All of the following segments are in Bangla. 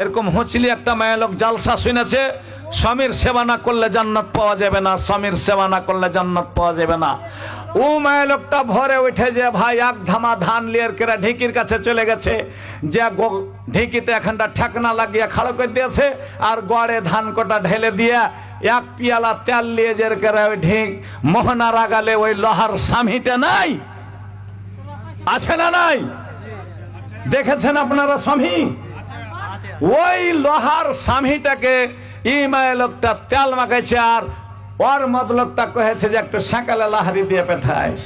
এরকম হুঁচলি একটা মেয়ে লোক জালসা শুনেছে, স্বামীর সেবা না করলে জান্নাত পাওয়া যাবে না, স্বামীর সেবা না করলে জান্নাত পাওয়া যাবে না। ও মেয়ে লোকটা ভরে উঠে যে ভাই এক ধামা ধান লিয়ে কেরা ঢেঁকির কাছে চলে গেছে, যে ঢেঁকিতে এখানটা ঠেকনা লাগিয়ে খাড়ো করে দিয়েছে, আর গড়ে ধান কটা ঢেলে দিয়ে এক পিয়ালা তেল নিয়ে যে কেরা ওই ঢেঁক মোহনার আগালে ওই লোহার স্বামীটা নাই আছে না নাই, দেখেছেন আপনারা স্বামী? ওই লোহার স্বামীটাকে ইমায় লোকটা তেল মাখাইছে, আর ওর মতলবটা কহেছে যে একটু সকালে লাহারি দিয়ে পেঠাইস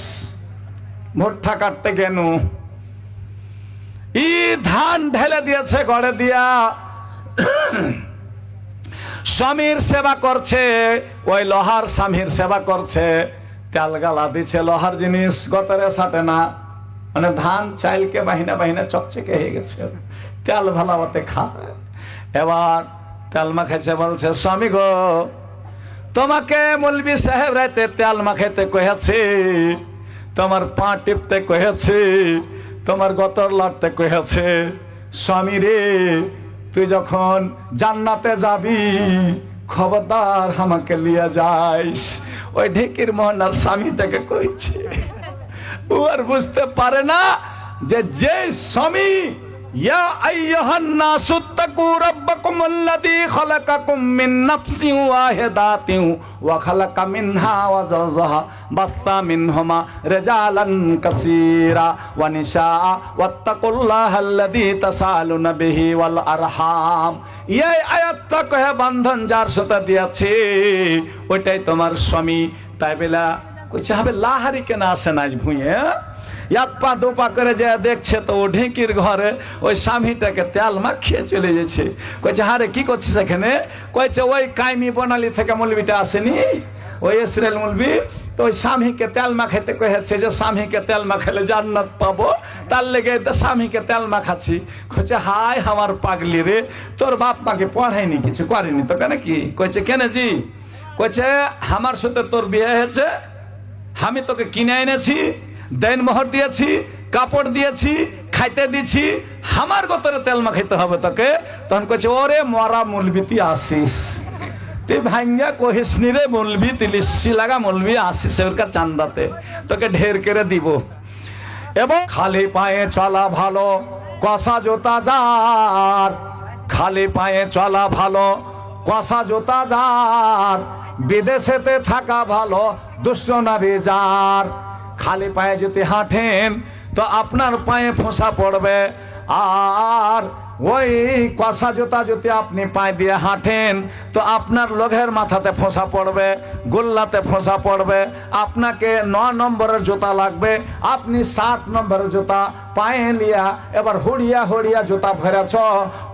ভুট্টা কাটতে গেল। ই ধান ঢেলে দিয়েছে গড়ে দিয়া, স্বামীর সেবা করছে, ওই লোহার স্বামীর সেবা করছে, তেল গালা দিচ্ছে, লোহার জিনিস গতরে সাটে না, মানে ধান চাইলকে বাহিনা বাহিনা চকচকে হয়ে গেছে, তেল ভালাবাতে খায়। এবার তেল মাখাইছে, বলছে স্বামী গো তোমাকে মৌলবি সাহেব রাইতে তেল মাখাইতে কহেছে, তোমার পা টিপতে কহেছে, তোমার গতর লড়তে কহেছে, স্বামী রে তুই যখন জান্নাতে যাবি খবরদার আমাকে লিয়ে যাইস। ওই ঢেকির মোহনার স্বামীটাকে কইছে, ও আর বুঝতে পারে না যে যে স্বামী ইয়া আইয়ুহান নাসু তাকু রাব্বাকুমুল্লাযী খালাকাকুম মিন নাফসিন ওয়াহিদাতিন ওয়া খালাকা মিনহা ওয়া যাওজাহা বাসসা মিনহুমা রিজালান কাসীরা ওয়া নিসা ওয়াত্তাকুল্লাহাল্লাযী তাসালুনা বিহি ওয়াল আরহাম। এই আয়াতটা কহে বন্ধন যার সাথে দিয়েছে ওইটাই তোমার স্বামী। তাই বেলা কইছে হবে লাহারি কেন আসে না ভুঁয়ে, এক পা দুপা করে যে দেখছে তো ও ঢেঁকির ঘরে ওই স্বামীটাকে তেল মাখিয়ে চলে যাচ্ছে। কইছে হারে কি করছিস এখানে? কইছে ওই কাইমি বনালি থেকে মৌলবিটা আসেনি, ওই ইসরায়েল মৌলবি, তো ওই স্বামীকে তেল মাখাইতে কহেছে যে স্বামীকে তেল মাখাইলে জান্নাত পাবো, তার লেগে স্বামীকে তেল মাখাচ্ছি। কইছে হায় আমার পাগলি রে, তোর বাপ মাকে পড়ায়নি, কিছু করেনি তো কেন কি? কইছে কেন জি? কইছে আমার সাথে তোর বিয়ে হয়েছে, আমি তোকে কিনে এনেছি, দেন মোহর দিয়েছি, কাপড় দিয়েছি, খাইতে দিছি, আমার গতরে তেল মাখাইতে হবে তোকে। তখন কইছে ওরে মরা মৌলবি তুই আসিস, তুই ভাঙ্গা কহিস নি রে মৌলবি, তুই লিসি লাগা মৌলবি আসিস এবার চান্দাতে, তোকে ঢের করে দিব। এবং খালি পায়ে চলা ভালো কষা জোতা যার, খালি পায়ে চলা ভালো কষা জোতা যার, বিদেশেতে থাকা ভালো দুষ্ট নারী যার। খালি পায়ে যদি হাঁটেন তো আপনার পায়ে ফোঁসা পড়বে, আর ওই কষা জুতা যদি আপনি পায়ে দিয়ে হাঁটেন তো আপনার লোঘের মাথাতে ফোঁসা পড়বে, গোল্লাতে ফোঁসা পড়বে, আপনাকে 9 নম্বরের জুতা লাগবে, আপনি 7 নম্বরের জুতা পায়ে লিয়া এবার হড়িয়া হড়িয়া জুতা ভরেছ,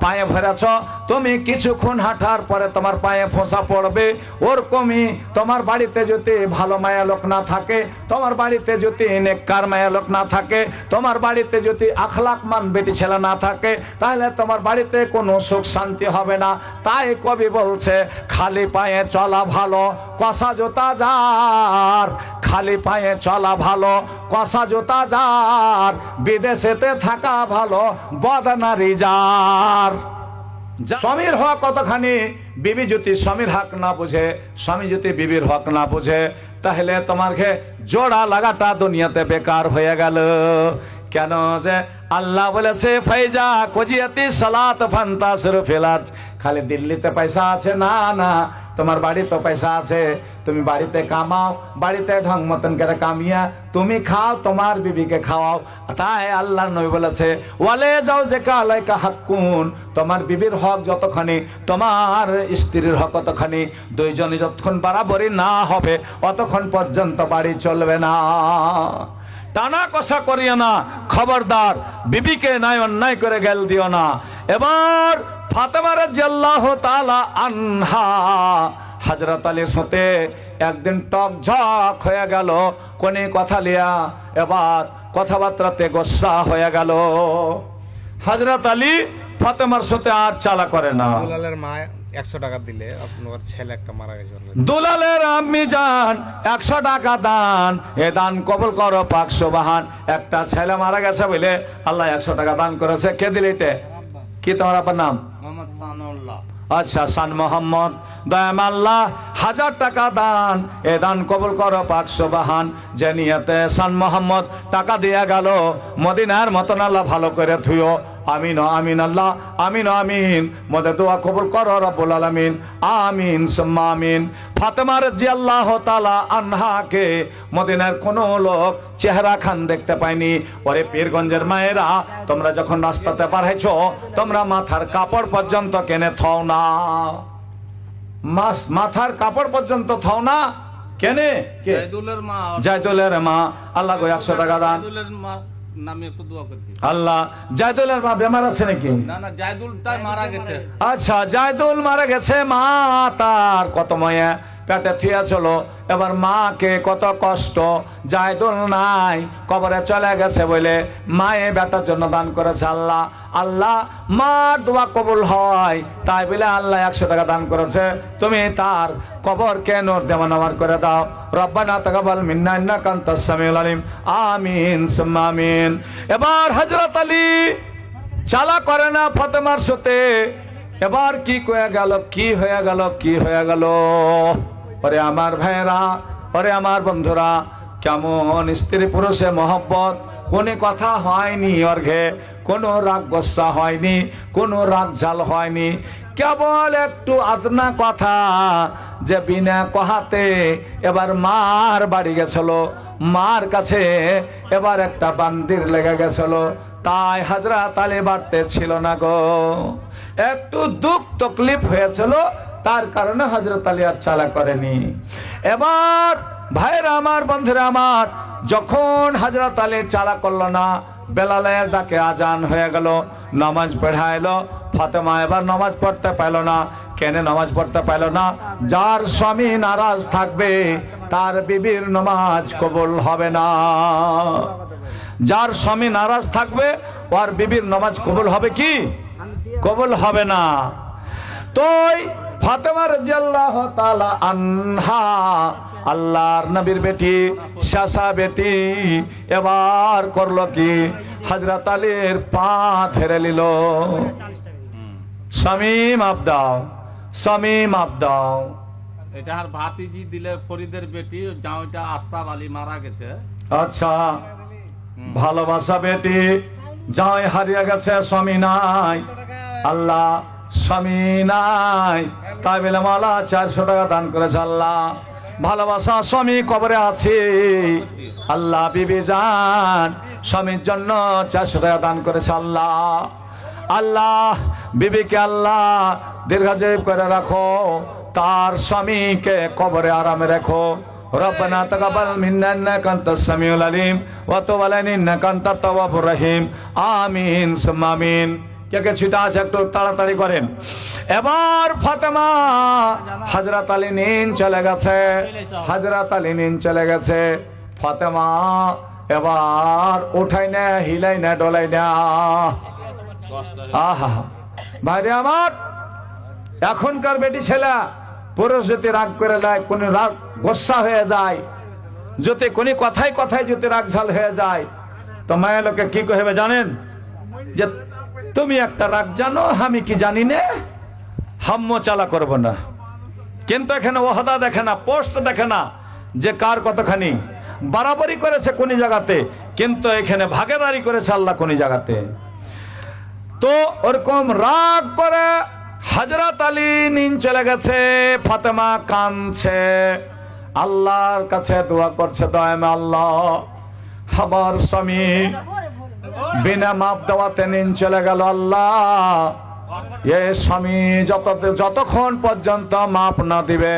পায়ে ভরেছ, তুমি কিছুক্ষণ হাঁটার পরে তোমার পায়ে ফোঁসা পড়বে। ওরকমই তোমার বাড়িতে যদি ভালো মায়া লোক না থাকে, তোমার বাড়িতে যদি নেককার মায়া লোক না থাকে, তোমার বাড়িতে যদি আখলাকমান বেটি ছেলে না থাকে, তাহলে তোমার বাড়িতে কোনো সুখ শান্তি হবে না। তাই কবি বলছে খালি পায়ে চলা ভালো কষা জুতা যার, খালি পায়ে চলা ভালো কষা জুতা যার, বিদেশেতে থাকা ভালো বদনারী যার। স্বামীর হক কতখানি, বিবি যদি স্বামীর হক না বুঝে, স্বামী যদি বিবির হক না বুঝে, তাহলে তোমার জোড়া লাগাটা দুনিয়াতে বেকার হয়ে গেল। কেন যে আল্লাহ বলেছে ফাইজা কুজিয়াতি সালাত ফান্তাসিরু ফিল আরজ। খালি দিল্লিতে পয়সা আছে না, না তোমার বাড়িতে পয়সা আছে, তুমি বাড়িতে কামাও, বাড়িতে ঢং মতন করে কামিয়া তুমি খাও, তোমার বিবিকে খাওয়াও। তাই আল্লাহর নবী বলেছে ওয়ালে যাও যে কালাইকা হাক্কুন, তোমার বিবির হক যতখানি তোমার স্ত্রীর হক ততখানি, দুইজনে যতক্ষণ বরাবরই না হবে অতক্ষণ পর্যন্ত বাড়ি চলবে না। টানা কষা করিও না, খবরদার বিবিকে নাই অন্যায় করে গেল দিও না। এবার ফাতেমা রাদিয়াল্লাহু তাআলা আনহা হযরত আলীর সাথে একদিন টক ঝক হয়ে গেল কোন কথা লিয়া, এবার কথাবার্তাতে গোসা হয়ে গেল। হযরত আলী ফাতেমার সাথে আর চালা করে না। দুলালের মা 100 টাকা দিলে আপনার ছেলে একটা মারা গেছে, দুলালের আম্মি জান 100 টাকা দান, এ দান কবুল করো পাক সুবহান। একটা ছেলে মারা গেছে বলে আল্লাহ 100 টাকা দান করেছে। কে দিলে এটা? কি তোমার আব্বার নাম? শানুল্লাহ। আচ্ছা, শান মোহাম্মদ দয়াম আল্লাহ 1000 টাকা দান, এ দান কবুল করো পাক সুবহান। যে নিয়তে শান মোহাম্মদ টাকা দিয়া গেল, মদিনার মতন আল্লাহ ভালো করে থুয়ো। আমিন ও আমিন আল্লাহ, আমিন ও আমিন। মদে দোয়া কবুল করো রব্বুল আলামিন, আমিন সুম্মা আমিন। ফাতেমা রাদিয়াল্লাহু তাআলা আনহাকে মদিনার কোন লোক চেহারা খান দেখতে পায়নি। ওরে পীরগঞ্জের মায়েরা, তোমরা যখন রাস্তাতে পার হইছো, তোমরা মাথার কাপড় পর্যন্ত কেনে থাও না, মাথার কাপড় পর্যন্ত থাও না। কেনে? কে? জাইদুলের মা। জাইদুলের মা। আল্লাহ গো 100 টাকা দান। জাইদুলের মা নামে একটু দোয়া করতে। আল্লাহ, জাইদুলের মা বেমার আছে নাকি? না না, জাইদুলটাই মারা গেছে। আচ্ছা, জাইদুল মারা গেছে, মা তার কত মায়া পেটে থিয়া চলো। এবার মাকে কত কষ্ট, জাইদুল নাই, কবরে চলে গেছে বলে মায়ে বেটার জন্য দান করেছে। আল্লাহ, আল্লাহ মার দোয়া কবুল হয়, তাই বলে আল্লাহ 100 টাকা দান করেছে। তুমি তার কবরকে নূর দেওয়ান আমার করে দাও। রব্বানা তাকাব্বাল মিন্না ইন্নাকা আনতাস সামিউল আলিম, আমিন সুম্মা আমিন। এবার হযরত আলী চালা করে না ফাতেমার সাথে। এবার কি কয়ে গেল, কি হয়ে গেল, কি হয়ে গেল? ওরে আমার ভাইরা, ওরে আমার বন্ধুরা, কেমন স্ত্রী পুরুষে মহব্বত, কোনো কথা হয়নি অর্ঘে, কোনো রাগ গোসা হয়নি, কোনো রাগ ঝাল হয়নি, কেবল একটু আদনা কথা যে বিনা কহাতে এবার মার বাড়ি গেছিল, মার কাছে এবার একটা বান্দির লেগে গেছিল, তাই হযরত আলী বাড়তে ছিল না গো, একটু দুঃখ তকলিফ হয়েছিল, তার কারণে হযরত আলী আর চালা করেনি। এবার ভাইরা আমার, বন্ধুরা আমার, যখন হযরত আলী চালা করলো না, বেলালের ডাকে আজান হয়ে গেল, নামাজ পড়াইলো। ফাতেমা এবার নামাজ পড়তে পাইল না। কেন নামাজ পড়তে পাইল না? যার স্বামী নারাজ থাকবে তার বিবির নামাজ কবুল হবে না। যার স্বামী নারাজ থাকবে ওর বিবির নামাজ কবুল হবে কি? কবুল হবে না। তো ফাতেমা রাদিয়াল্লাহু তাআলা আনহা, আল্লাহর নবীর বেটি, শাসা বেটি, এবার করলো কি? হযরত আলীর পা ধরে নিল। স্বামী মাপ দাও, স্বামী মাপ দাও। এটা আর ভাতিজি দিলে ফরিদের বেটি, জামাইটা আস্তাব আলী মারা গেছে। আচ্ছা, ভালোবাসা বেটি, জামাই হারিয়ে গেছে, স্বামী নাই। আল্লাহ, স্বামী নাই, তাই বলে মালা 400 টাকা দান করেছে। আল্লাহ, ভালোবাসা স্বামী কবরে আছে। আল্লাহ, বিবি জান স্বামীর জন্য 400 টাকা দান করেছে। আল্লাহ, আল্লাহ বিবিকে আল্লাহ দীর্ঘজীব করে রাখো, তার স্বামীকে কবরে আরামে রাখো। রব্বানা তাকাব্বাল মিন্না ইন্নাকা আনতাস সামিউল আলিম ওয়া তুব আলাইনা ইন্নাকা আনতাত তাওয়াবুর রহিম, আমিন সুম্মা আমিন। কে ছুটা আছে একটু তাড়াতাড়ি করেন। এবার ফাতেমা, হযরত আলী নিন চলে গেছে, হযরত আলী নিন চলে গেছে। ফাতেমা এবার উঠাই না, হিলাই না, ডলাই না। আহা ভাইরে আমার, এখনকার বেটি ছেলে পুরুষ যদি রাগ করে দেয়, কোন রাগ গোসা হয়ে যায়, যদি কোন কথায় কথায় যদি রাগ ঝাল হয়ে যায়, তো মায়া লোকে কি কহবে জানেন? যে তুমি একটা রাগ জানো, আমি কি জানি না, হাম্য চালা করব না। কিন্তু এখানে ওহদা দেখে না, পোস্ট দেখে না যে কার কতখানি বাড়াবাড়ি করেছে কোন জায়গাতে, কিন্তু এখানে ভাগেদারি করেছে আল্লাহ কোন জায়গাতে। তো ওরকম রাগ করে হযরত আলী নিন চলে গেছে। ফাতেমা কাঁদছে, আল্লাহর কাছে দোয়া করছে, দয়াময় আল্লাহ, আমার স্বামী বিনা মাপ দেওয়াতে নিন চলে গেল। আল্লাহ, এ স্বামী যতক্ষণ পর্যন্ত মাপ না দিবে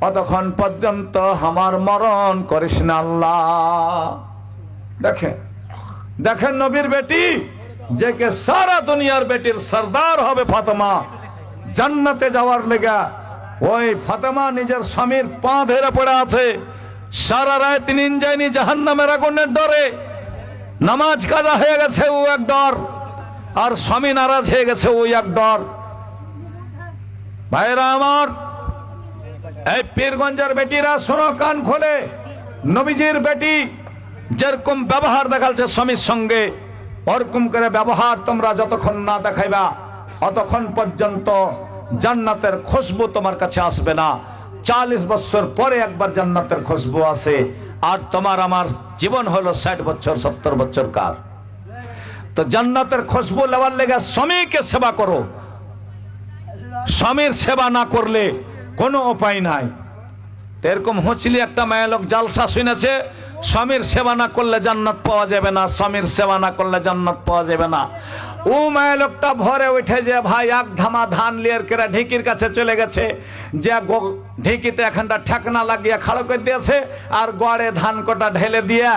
ততক্ষণ পর্যন্ত আমার মরণ করিস না। আল্লাহ, দেখেন দেখেন নবীর বেটি, যে কে সারা দুনিয়ার বেটির সরদার হবে ফাতেমা, জান্নাতে যাওয়ার লেগা ওই ফাতেমা নিজের স্বামীর পা ধরে পড়ে আছে। সারা রাত নিন যায়নি জাহান্নামের আগুনের ডরে। নামাজ কাজা হয়ে গেছে ও এক ডর, আর স্বামী নারাজ হয়ে গেছে ওই এক ডর। ভাইরা আমার, এই পীরগঞ্জের বেটিরা শোনো কান খোলে, নবীজির বেটি যেরকম ব্যবহার দেখাচ্ছে স্বামীর সঙ্গে, ওরকম করে ব্যবহার তোমরা যতক্ষণ না দেখাইবা অতক্ষণ পর্যন্ত জান্নাতের খুশবু তোমার কাছে আসবে না। 40 বছর পরে একবার জান্নাতের খুশবু আসে, আর তোমার আমার জীবন হলো 60 বছর 70 বছর কার। তো জান্নাতের খুশবু নেওয়ার লেগে স্বামীকে সেবা করো। স্বামীর সেবা না করলে কোনো উপায় নাই। এরকম হুঁচলি একটা মেয়ে লোক জালসা শুনেছে, স্বামীর সেবা না করলে জান্নাত পাওয়া যাবে না, স্বামীর সেবা না করলে জান্নাত পাওয়া যাবে না। ও মেয়ে লোকটা ভরে উঠে যে ভাই এক ধামা ধান লিয়ার কেরা ঢিকির কাছে চলে গেছে, যে ঢিকিতে এখানটা ঠেকনা লাগিয়ে খাড়ো করে দিয়েছে, আর গড়ে ধান কটা ঢেলে দিয়ে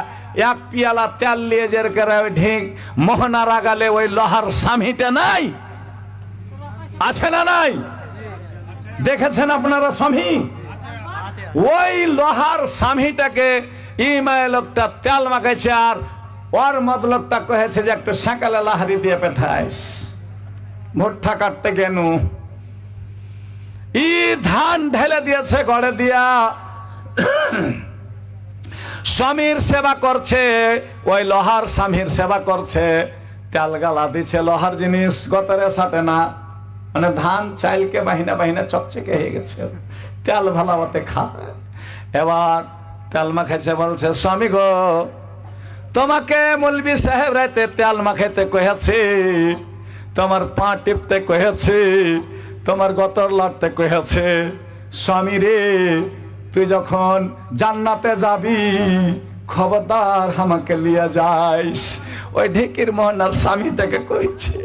এক পিয়ালা তেল লিয়ে যে কেরা ওই ঢিক মোহনা রাগালে ওই লোহার স্বামীটা নাই আছে না নাই? দেখেছেন আপনারা স্বামী? ওই লোহার স্বামীটাকে ইমায় লোকটা তেল মাখাইছে, আর ওর মতলবটা কহেছে যে একটু সকালে লাহারি দিয়ে পেঠাইস ভুট্টা কাটতে গেল। ই ধান ঢেলে দিয়েছে গড়ে দিয়া, স্বামীর সেবা করছে, ওই লোহার স্বামীর সেবা করছে, তেল গালা দিচ্ছে লোহার জিনিস গতরে সাটে না, মানে ধান চাইলকে বাহিনা বাহিনা চকচকে হয়ে গেছে, তেল ভালাবাতে খায়। এবার তেল মাখাইছে, বলছে স্বামী গো তোমাকে মৌলবি সাহেব রাইতে তেল মাখাইতে কহেছে, তোমার পা টিপতে কহেছে, তোমার গতর লড়তে কহেছে। স্বামী রে তুই যখন জান্নাতে যাবি খবরদার আমাকে লিয়ে যাইস। ওই ঢেকির মোহনার স্বামীটাকে কইছে।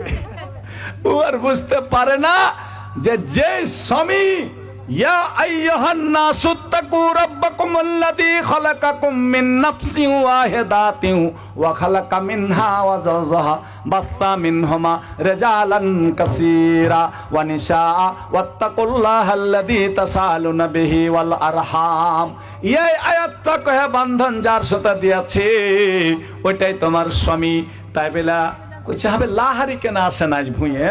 ও আর বুঝতে পারে না যে যে স্বামী ইয়া আইয়ুহান নাসু তাকু রাব্বাকুমুল্লাযী খালাকাকুম মিন নাফসিন ওয়াহিদাতিন ওয়া খালাকা মিনহা ওয়া যাওজাহা বাসসা মিনহুমা রিজালান কাসীরা ওয়া নিসাআ ওয়াত্তাকুল্লাহাল্লাযী তাসালুনা বিহি ওয়াল আরহাম। এই আয়াতটা কহে বন্ধন যার সাথে দিয়েছে ওইটাই তোমার স্বামী। তাই বেলা কইছে হবে লাহারি কেন আসে না আজ ভুঁয়ে,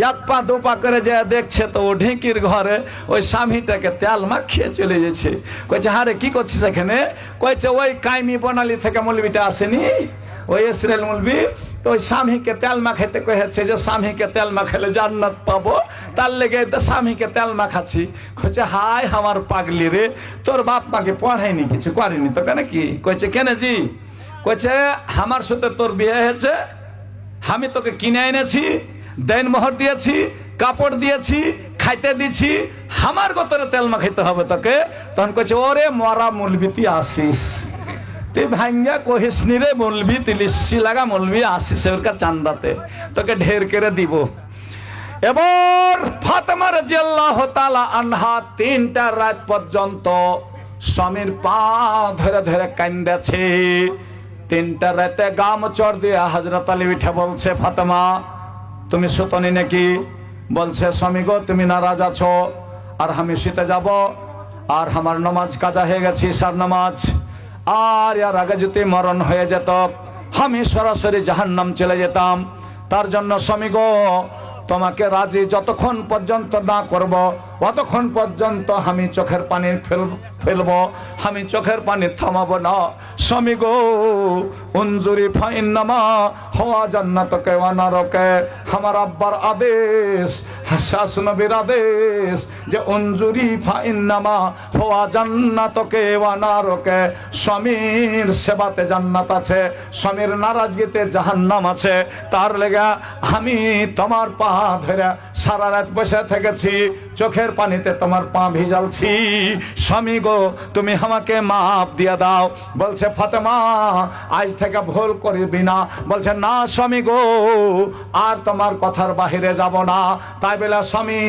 এক পা দু পা করে যে দেখছে তো ও ঢেঁকির ঘরে ওই স্বামীটাকে তেল মাখিয়ে চলে যাচ্ছে। কইছে হারে কি করছিস এখানে? কইছে ওই কাইমি বনালি থেকে মৌলবিটা আসেনি, ওই ইসরায়েল মৌলবি, তো ওই স্বামীকে তেল মাখাইতে কহেছে যে স্বামীকে তেল মাখাইলে জান্নাত পাবো, তার লেগে স্বামীকে তেল মাখাচ্ছি। কইছে হাই আমার পাগলি রে, তোর বাপ মাকে পড়ায়নি, কিছু করেনি তো কেন কি? কইছে কেন জি? কইছে আমার সাথে তোর বিয়ে হয়েছে, আমি তোকে কিনে এনেছি, দেন মোহর দিয়েছি, কাপড় দিয়েছি, খাইতে দিছি, আমার গতরে তেল মাখাইতে হবে তোকে? তখন কইছে ওরে মরা মৌলবি তুই আসিস, তুই ভাঙ্গা কহিস নি রে মৌলবি, তুই লিসি লাগা মৌলবি আসিস ওর চান্দাতে, তোকে ঢের করে দিব। এবার ফাতেমা রাদিয়াল্লাহু তাআলা আনহা 3টা রাত পর্যন্ত স্বামীর পা ধরে ধরে কান্দেছে। 3টা রাতে গাম চর দিয়ে হযরত আলী উঠে বলছে ফাতেমা তুমি সুতনি নাকি? বলছে স্বামী গো তুমি নারাজ আছো, আর আমি শীতে যাব, আর আমার নামাজ কাজা হয়ে গেছে ঈশার নামাজ, আর এর আগে যদি মরণ হয়ে যেত আমি সরাসরি জাহান্নাম চলে যেতাম। তার জন্য স্বামী গো তোমাকে রাজি যতক্ষণ পর্যন্ত না করব ততক্ষণ পর্যন্ত আমি চোখের পানি ফেলবো, আমি চোখের পানি থামাবো না। স্বামী গো উনজুরি ফাইন্নামা হওয়া জান্নাতকে ওয়া নারকে, আমার আব্বার আদেশ, শাস নবীর আদেশ যে উনজুরি ফাইন্নামা হওয়া জান্নাতকে ওয়া নারকে, স্বামীর সেবাতে জান্নাত আছে, স্বামীর নারাজগিতে জাহান্নাম আছে। তার লেগা আমি তোমার পা ধরে সারা রাত বসে থেকেছি, চোখের পানিতে তোমার পা ভিজালছি। স্বামী গো তুমি আমাকে মাফ দিয়ে দাও। বলছে ফাতেমা আজ থেকে ভুল করবি না। বলছে না স্বামী গো আর তোমার কথার বাহিরে যাব না। তাই বেলা স্বামী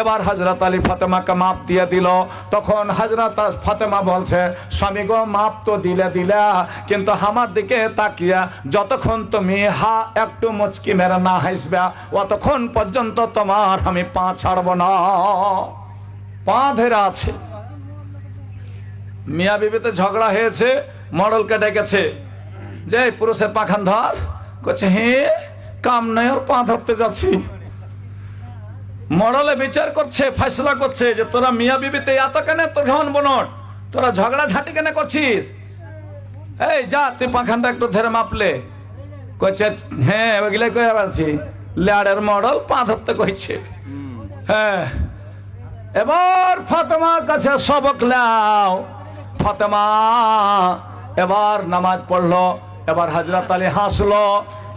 এবার হযরত আলী ফাতেমাকে মাফ দিয়ে দিল। তখন হযরত ফাতেমা বলছে স্বামী গো মাফ তো দিলে কিন্তু আমার দিকে তাকিয়া যতক্ষণ তুমি একটু মুচকি মেরে না হাসবে অতক্ষণ পর্যন্ত তোমার আমি পা ছাড়ব না। পা ধরে আছে। মিয়া বিবিতে ঝগড়া হয়েছে, মডলকে ডেকেছে যে পুরুষের পাখান ধর, কচ্ছে হে কাম নাই ওর পা ধরতে যাচ্ছি। মডলে বিচার করছে, ফয়সালা করছে যে তোরা মিয়া বিবিতে এত কেন, তোর ঘন বনট, তোরা ঝগড়া ঝাঁটি কেন করছিস? এই যা তুই পাখানটা একটু ধরে মাপলে। কচ্ছে হ্যাঁ ওইগুলাই কয়ে পারছি, লেয়ারের মডেল পা ধরতে কইছে। হ্যাঁ, এবার ফাতেমার কাছে সবক নাও। ফাতেমা এবার নামাজ পড়লো। এবার হযরত আলী হাসলো।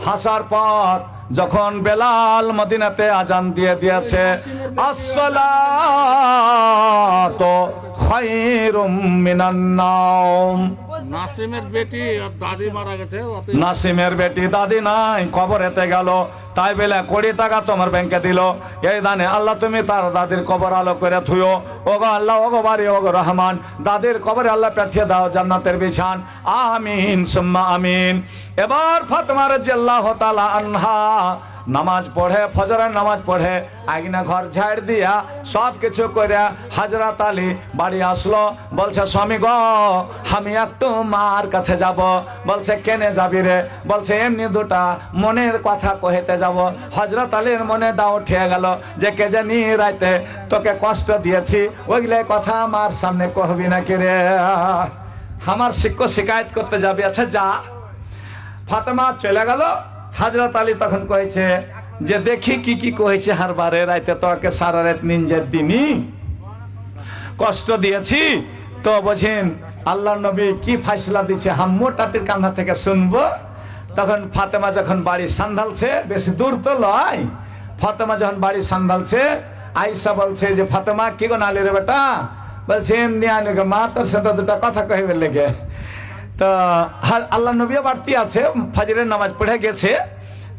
হাসার পর যখন বেলাল মদিনাতে আজান দিয়ে দিয়েছে, আসসালাতু খায়রুম মিনান নাওম। নাসিমের বেটি আর দাদি মারা গেছে, নাসিমের বেটি দাদি নাই, কবরেতে গেল। তাই বলে 20 টাকা তোমার ব্যাংকে দিল, এই দানে আল্লাহ তুমি তার দাদির কবর আলো করে থুয়ো। ওগো আল্লাহ, ওগো বাড়ি, ওগো রহমান, দাদির কবরে আল্লাহ পাঠিয়ে দাও জান্নাতের বিছান। আমিন সুম্মা আমিন। এবার ফাতেমা রাদিয়াল্লাহু তাআলা আনহা নামাজ পড়ে, ফজরের নামাজ পড়ে, আইনা ঘর ঝাড় দিয়া সব কিছু করে হযরত আলী বাড়ি আসলো। বলছে স্বামী গো, আমি একটু মার কাছে যাব। বলছে কেনে যাবি রে? বলছে এমনি দুটা মনের কথা কহেতে যাব। হযরত আলীর মনে দাও উঠে গেল যে কে জানি রাইতে তোকে কষ্ট দিয়েছি, ওইগুলো কথা আমার সামনে কহবি নাকি রে? আমার শিকায়ত করতে যাবি? আচ্ছা যা। ফাতেমা চলে গেল। হযরত আলী তখন কয়েছে যে দেখি কি কি কয়েছে, হারবারে রাইতে তোকে সারা রাত নিঞ্জের দিনই কষ্ট দিয়েছি। তো বোঝেন আল্লাহর নবী কি ফয়সালা দিচ্ছে, হাম্মু টাটির কান্না থেকে শুনবো। তখন ফাতেমা যখন বাড়ি সান্ধালছে, বেশি দূর তো লয়, ফাতেমা যখন বাড়ি সান্ধালছে, আয়েশা বলছে যে ফাতেমা কি গো নালি রে বেটা? বলছে এমনি আনে গো মা, তোর সাথে দুটা কথা কহিবে লেগে। তো আল্লাহ নবীও বাড়তি আছে, ফজরের নামাজ পড়ে গেছে,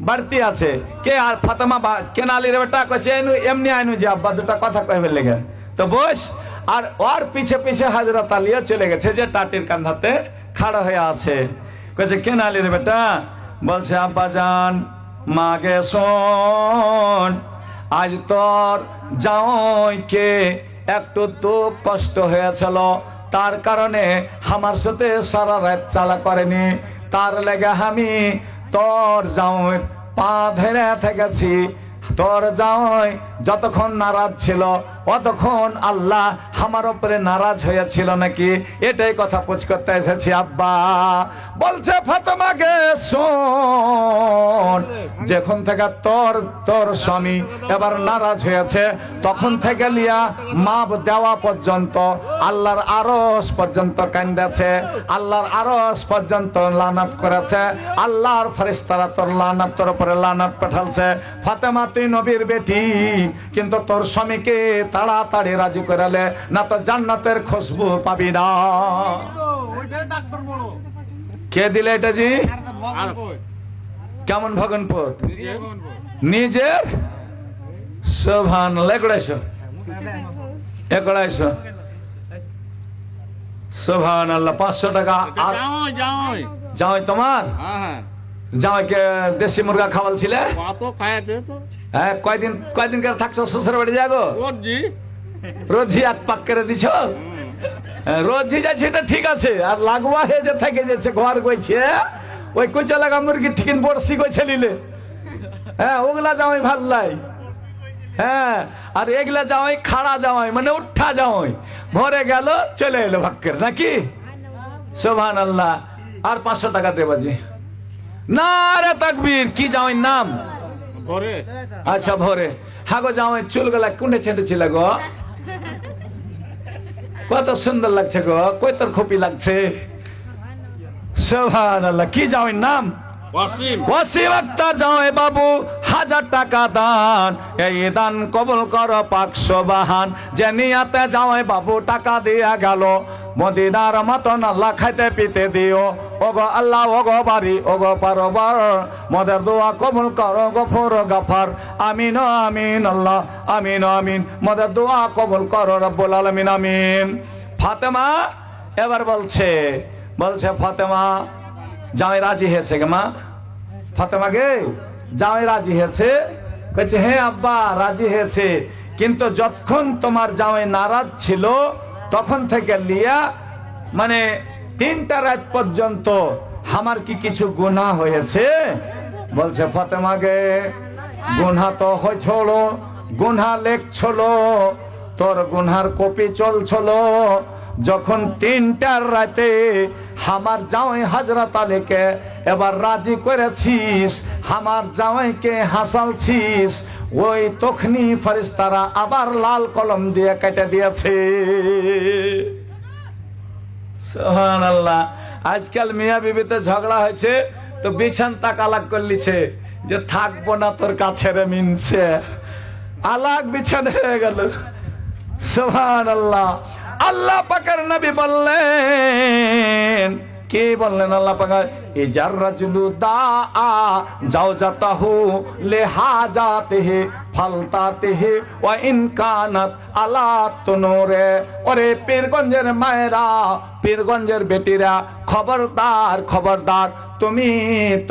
বাড়তি আছে। কে আর ফাতেমা কেন আলী রে বেটা? কইছে এমনি আইনু যে আব্বা দুটা কথা কইবে লেগে। তো বস, আর ওর পিছে পিছে হযরত আলীও চলে গেছে, যে টাটির কান্ধাতে খাড়া হয়ে আছে। কইছে কেন আলী রে বেটা? বলছে আব্বা জান, মাগে শোন, আজ তোর জামাইকে একটু দুঃখ কষ্ট হয়েছিল, তার কারণে আমার সাথে সারা রাত চালা করেনি, তার লেগে আমি তোর জামাই পা ধরে থেকেছি। তোর জামাই যতক্ষণ নারাজ ছিল অতক্ষণ আল্লাহ আমার উপরে নারাজ হয়েছিল নাকি? এটাই কথা পুছ করতে এসেছি আব্বা। বলছে ফাতেমাকে শোন, যখন থেকে তোর স্বামী এবার নারাজ হয়েছে, তখন থেকে লিয়া মাপ দেওয়া পর্যন্ত আল্লাহর আরশ পর্যন্ত কান্দেছে, আল্লাহর আরশ পর্যন্ত লানাত করেছে, আল্লাহর ফেরেশতারা তোর লানাত, তোর উপরে লানাত পাঠালছে। ফাতেমা তুই নবীর বেটি, কিন্তু তোর স্বামীকে তাড়াতাড়ি রাজি করালে না তো জান্নাতের খুশবু পাবি না। কে দিলে এটা জি? কেমন ভগনপুত? নিজের সুবহানাল্লাহ। একড়াইশো সুবহানাল্লাহ। 500 টাকা। আর যাও তোমার জামাইকে দেশি মুরগা খাওয়াল ছিলে? হ্যাঁ, কয়দিন করে থাকছো শ্বশুর বাড়ি? যাগো রোজি এক পাক করে দিছ? রোজি যাচ্ছে এটা ঠিক আছে, আর লাগবা হে যে থেকে যাচ্ছে ঘর কইছে ওই কইছে লাগা মুরগি ঠিকিন বড়শি কইছে নিলে। হ্যাঁ, ওগুলা জামাই ভাল লাই। হ্যাঁ, আর এগুলা জামাই খাড়া জামাই, মানে উঠা জামাই, ভরে গেল চলে এলো ভাগ্যের নাকি? সুবহানাল্লাহ। আর 500 টাকা দেবাজি। না রে তাকবীর। কি জামাই নাম? ভরে। আচ্ছা ভরে। হাগো জামাই চুল গলা কুন্ডে ছেঁটেছিল গো, কত সুন্দর লাগছে গো, কই তোর খুপি লাগছে। সুবহানাল্লাহ। কি জামাই নাম? ওয়াসিম আক্তার জামাই বাবু, 1000 টাকা দান, এই দান কবুল করো 500 বাহান। যে নিয়াতে জামাই বাবু টাকা দিয়া গেল, মদিনার মতন আল্লাহ খাইতে পিতে দিও। ওগো আল্লাহ, ওগো বাড়ি, ওগো পারবার, মোদের দোয়া কবুল করো গফুর গাফার। আমিন আমিন আল্লাহ, আমিন আমিন। মোদের দোয়া কবুল করো রব্বুল আলামিন, আমিন। ফাতেমা এবার বলছে ফাতেমা জামাই রাজি হয়েছে গে মা? ফাতেমা গে জামাই রাজি হয়েছে? কইছে হ্যাঁ আব্বা রাজি হয়েছে, কিন্তু যতক্ষণ তোমার জামাই নারাজ ছিল তখন থেকে লিয়া মানে 3টা রাত পর্যন্ত আমার কি কিছু গুনাহ হয়েছে? বলছে ফাতেমা গে গুনাহ তো হয়েছিল, গুনাহ লেখছিল, তোর গুনহার কপি চলছিল, যখন 3টার রাতে আমার জামাই হযরত আলীকে এবার রাজি করেছিস, আমার জামাইকে হাসালছিস, ওই তখনই ফেরেশতারা আবার লাল কলম দিয়ে কেটে দিয়েছে। সুবহানাল্লাহ। আজকাল মিয়া বিবিতে ঝগড়া হয়েছে তো বিছান তাক আলাগ করলিছে যে থাকবো না তোর কাছে রে মিনছে, আলাগ বিছান হয়ে গেল। সুবহানাল্লাহ। আল্লাহ পাকের নবী বললেন, কে বললেন? আল্লাহ পাক, ইজার রাজুলু দাআ জাওজাতাহু লিহাজাতিহি ফালতাতিহি ওয়া ইন কানাত আলা তুনুরে। ওরে পীরগঞ্জের মায়েরা, পীরগঞ্জের বেটিরা, খবরদার খবরদার, তুমি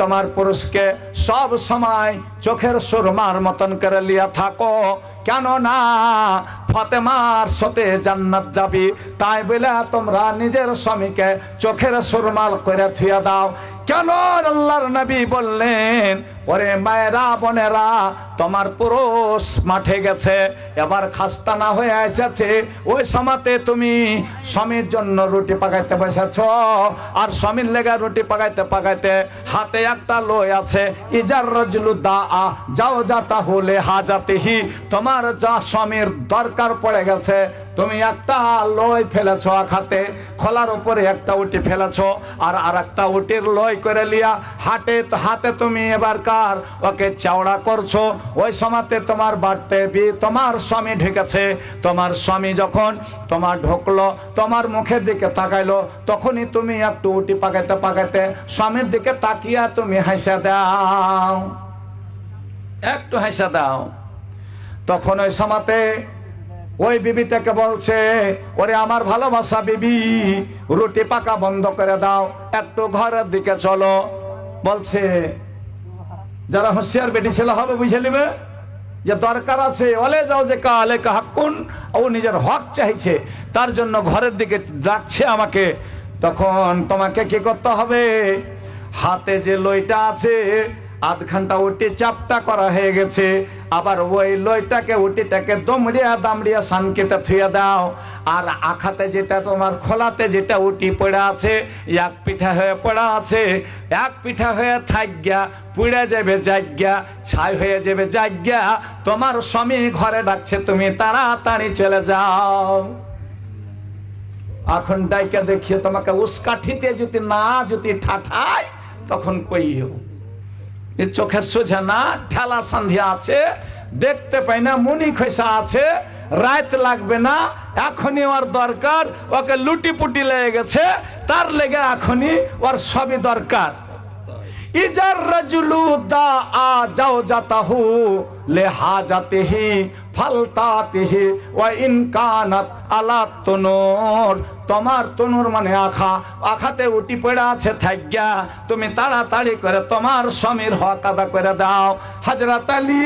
তোমার পুরুষকে সব সময় চোখের সুরমার মতন করে লিয়া থাকো, কেন না ফাতেমার সাথে জান্নাত যাবি, তাই বলে তোমরা নিজের স্বামীকে চোখের সুরমাল করে থুয়া দাও। কেন? আল্লাহর নবী বললেন, ওরে মায়েরা বোনেরা, তোমার পুরুষ মাঠে গেছে, এবার খাস্তা না হয়ে এসেছে, ওই সময়তে তুমি স্বামীর জন্য রুটি পাকাইতে বসেছ, আর স্বামীর লেগা রুটি পাকাইতে পাকাইতে হাতে একটা লই আছে, ইজার রাজুলু দাআ জাওজাতাহু লিহাজাতিহি, তোমার যা স্বামীর দরকার পড়ে গেছে, তুমি একটা লই ফেলেছ খাতে, খোলার উপরে একটা উটি ফেলেছ, আর আরেকটা উটির লই করে লিয়া হাতে তুমি এবার কার ওকে চাওড়া করছো। ওই সময়তে তোমার বাড়তে তোমার স্বামী ঢুকেছে, তোমার স্বামী যখন তোমার ঢুকলো, তোমার মুখের দিকে তাকাইলো, তখনই তুমি একটু উটি পাকাইতে পাকাইতে স্বামীর দিকে তাকিয়া তুমি হাসা দাও, একটু হাসা দাও। তখন ওই সময়তে ওই বিবিটাকে বলছে, ওরে আমার ভালোবাসা বিবি, রুটি পাকা বন্ধ করে দাও, একটু ঘরের দিকে চলো। বলছে, যারা হুঁশিয়ার বেটি ছেলে হবে বুঝে নেবে যে দরকার আছে, ওলে যাও যে কালে হাক্কুন, ও নিজের হক চাইছে, তার জন্য ঘরের দিকে ডাকছে আমাকে। তখন তোমাকে কি করতে হবে? হাতে যে লইটা আছে, আধ ঘন্টা উঠে চাপটা করা হয়ে গেছে, আবার ওই লইটাকে উটিটাকে দামড়িয়া সানকেটা থুয়ে দাও, আর আখাতে যেটা তোমার খোলাতে যেটা উটি পড়ে আছে, এক পিঠা হয়ে পড়া আছে, এক পিঠা হয়ে থাকগা, পুড়ে যাবে জায়গা, ছাই হয়ে যাবে জায়গা, তোমার স্বামী ঘরে ডাকছে, তুমি তাড়াতাড়ি চলে যাও। এখন ডাইকা দেখিয়ে তোমাকে উস্কাঠিতে যদি ঠাঠায়, তখন কইও চোখে সোঝা না, ঠেলা সন্ধ্যা আছে, দেখতে পাই না, মুনি খৈসা আছে, রাত লাগবে না, এখনই ওর দরকার, ওকে লুটি পুটি লেগে গেছে, তার লেগে এখনই ওর সবই দরকার। ইজার রাজুলু দাআ জাওজাতাহু লিহাজাতিহি ফালতাতিহি ওয়া ইন কানাত আলা তুনুর, তোমার তনুর মানে আখাতে উটি পড়ে আছে থাকগা, তুমি তাড়াতাড়ি করে তোমার স্বামীর হক আদা করে দাও। হযরত আলী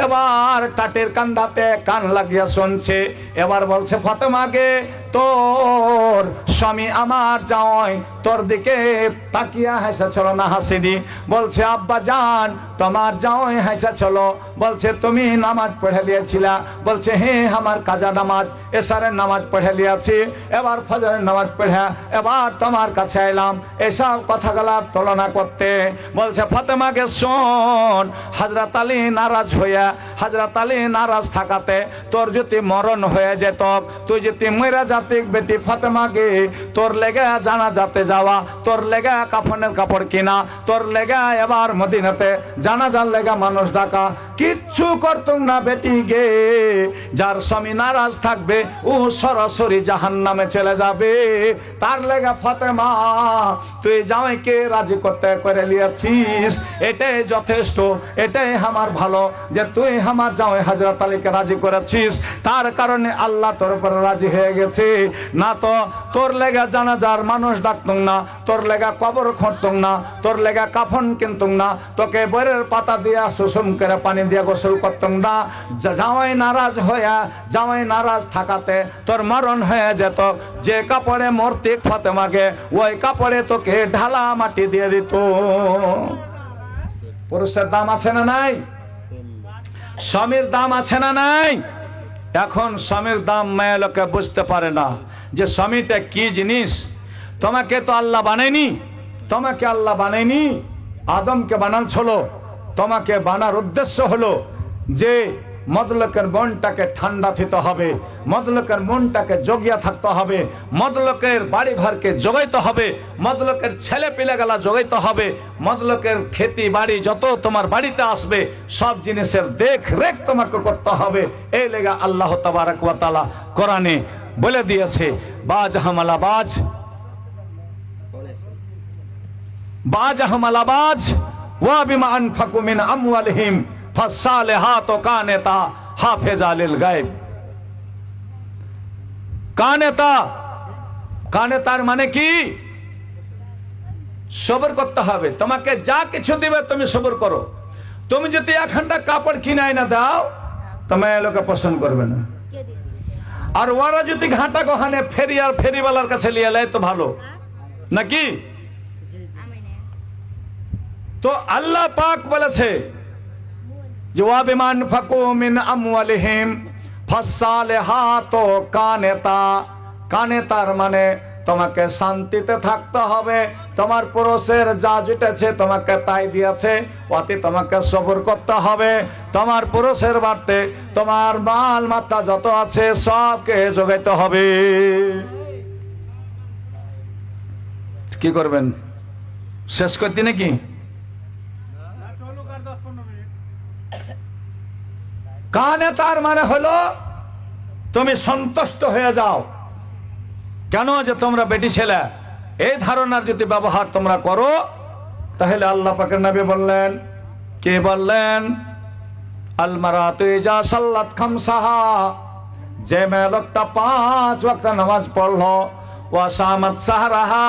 এবার কাটের কান্দাতে কান লাগিয়া শুনছে, এবার বলছে, ফাতেমাকে, তোর স্বামী আমার জামাই তোর দিকে তাকিয়া হাসা চলো না হাসিনি। বলছে, আব্বা জান, তোমার জামাই হাসা চলো। বলছে, তুমি নামাজ পড়ে লিয়েছিলা? বলছে, হ্যাঁ, আমার কাজা নামাজ, এশারের নামাজ পড়ে লিয়াছি, এবার ফজরের নামাজ পড়ে এবার তোমার কাছে এলাম এসব কথাগুলার তুলনা করতে। বলছে, ফাতেমাকে শোন, হযরত আলী নারাজ হইয়া, হযরত আলী নারাজ থাকাতে তোর যদি মরণ হয়ে যেত, তুই যদি মরে জাতিক বেটি ফাতেমাকে, তোর লেগে জানা যাতে যাওয়া, তোর লেগে কাফনের কাপড় কিনা, তোর লেগে এবার মদিনাতে জানাজার লেগে মানুষ ডাকা, কিচ্ছু করতুম না বেটি গে। যার স্বামী নারাজ থাকবে ও সরাসরি জাহান্নামে চলে যাবে, তার লেগে ফাতেমা তুই জামাইকে রাজি করতে করে লিয়েছিস, এটাই যথেষ্ট, এটাই আমার ভালো যে তুই আমার জামাই হযরত আলীকে রাজি করেছিস, তার কারণে আল্লাহ তোর উপরে রাজি হয়ে গেছে। না তো তোর লেগা জানাজার মানুষ ডাকতুম না, তোর লেগা কবর খুঁড়তুম না, তোর লেগা কাফন কিনতুম না, তোকে বরের পাতা দিয়া সুসুম করে পানি দিয়া গোসল করতুম না। জামাই নারাজ হইয়া, জামাই নারাজ থাকাতে তোর মরণ হয়ে যেত, যে কাপড়ে মরতে ফাতেমাকে ওই কাপড়ে তোকে ঢালা মাটি দিয়ে দিত। পুরুষের দাম আছে না নাই? স্বামীর দাম আছে না নাই? এখন স্বামীর দাম মেয়ে লোকে বুঝতে পারে না যে স্বামীটা কি জিনিস। তোমাকে তো আল্লাহ বানায়নি, তোমাকে আল্লাহ বানায়নি, আদমকে বানাচ্ছিল। তোমাকে বানার উদ্দেশ্য হলো যে মদলোকের মনটাকে ঠান্ডা দিতে হবে, মদলোকের মনটাকে জগিয়া থাকতে হবে, মদলোকের বাড়ি ঘরকে জগাইতে হবে, মদলোকের ছেলে পিলেগালা জগাইতে হবে, মদলোকের খেতি বাড়ি যত তোমার বাড়িতে আসবে সব জিনিসের দেখ রেখ তোমাকে করতে হবে। এই লেগা আল্লাহ তাবারক ওয়া তাআলা কোরআনে বলে দিয়েছে, বাজ হামালা বাজ, বাজ হামালা বাজ ওয়া বিমা আনফাকু মিন আমওয়ালিহিম ফাসসালিহাতু কানিতা হাফিজা লিল গায়ব। কানেতা, কানেতার মানে কি? সবর করতে হবে। তোমাকে যা কিছু দিবে তুমি সবর করো। তুমি যদি একখানটা কাপড় কিনাই না দাও তোমার লোকে পছন্দ করবে না। আর ওরা যদি ঘাটা গহানে ফেরি আর ফেরিওয়ালার কাছে লিয়ে নেয় তো ভালো নাকি? তো আল্লাহ পাক বলেছে যে ওয়া বিমা আনফাকু মিন আমওয়ালিহিম ফাসসালিহাতু কানিতা। কানেতার মানে তোমাকে শান্তিতে থাকতে হবে, তোমার পুরুষের যা জুটেছে তোমাকে তাই দিয়েছে, অতি তোমাকে সবর করতে হবে। তোমার পুরুষের বাড়তে তোমার মাল মাত্রা যত আছে সবকে যোগাইতে হবে। কি করবেন, শেষ করতে নাকি? কানেতার মানে হলো তুমি সন্তুষ্ট হয়ে যাও। কেন? যে তোমরা বেটি ছেলে, এই ধারণার যদি ব্যবহার তোমরা করো তাহলে আল্লাহ পাকের নবী বললেন, কে বললেন? আল মারাতু ইজা সাল্লাত খামসাহা, যে মেয়ে লোকটা 5 ওয়াক্ত নামাজ পড়লো, ওয়া সামাত সাহরাহা,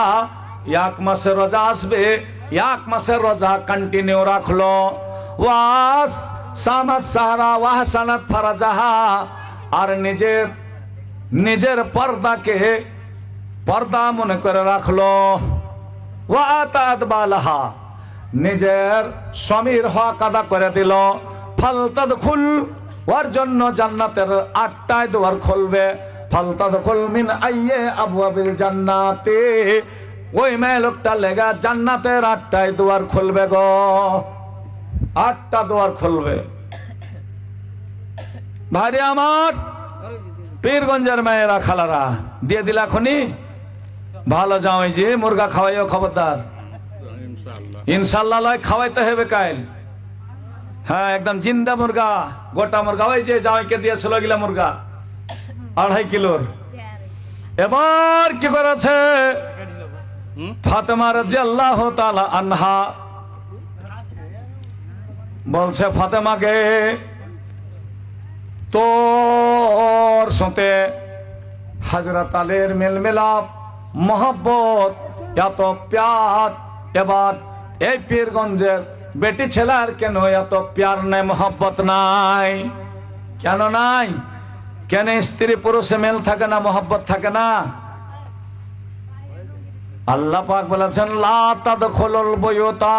1 মাসের রোজা আসবে, 1 মাসের রোজা কন্টিনিউ রাখলো, ওয়াস সামাত সাহরা ওয়া হাসানাত ফারাজাহা, আর নিজের পর্দাকে পর্দা মনে করে রাখলো, ওয়া আতাত বালাহা, নিজের স্বামীর হক আদা করে দিল, ফালতাদখুল, ওর জন্য জান্নাতের 8টায় দুয়ার খুলবে, ফালতাদখুল মিন আইয়্যি আবওয়াবিল জান্নাতি, ওই মেয়ে লোকটা লেগা জান্নাতের 8টায় দুয়ার খুলবে গো, 8টা দুয়ার খুলবে। ভাই আমার পীরগঞ্জের মেয়েরা খালারা দিয়ে দিলা খনি ভালো যাও, এই যে মুরগা খাওয়াইও, খবরদার ইনশাআল্লাহ লয় খাওয়াইতে হবে কাইল। হ্যাঁ একদম জিন্দা মুরগা, গোটা মুরগা, ওই যে জামাইকে দিয়েছিল গিলা মুরগা 2.5 কিলোর। এবার কি করেছে ফাতেমা রাদিয়াল্লাহু তাআলা আনহা, বলছে ফাতেমাকে তোর সাথে হযরত আলীর মেলমেলাপ মোহব্বত এত প্যার, এবার এই পীরগঞ্জের বেটি ছেলার কেন এত প্যার নাই, মোহব্বত নাই? কেন নাই? কেন স্ত্রী পুরুষে মেল থাকে না, মোহব্বত থাকে না? আল্লাহ পাক বলেছেন লা তাদখুলুল বুয়ুতা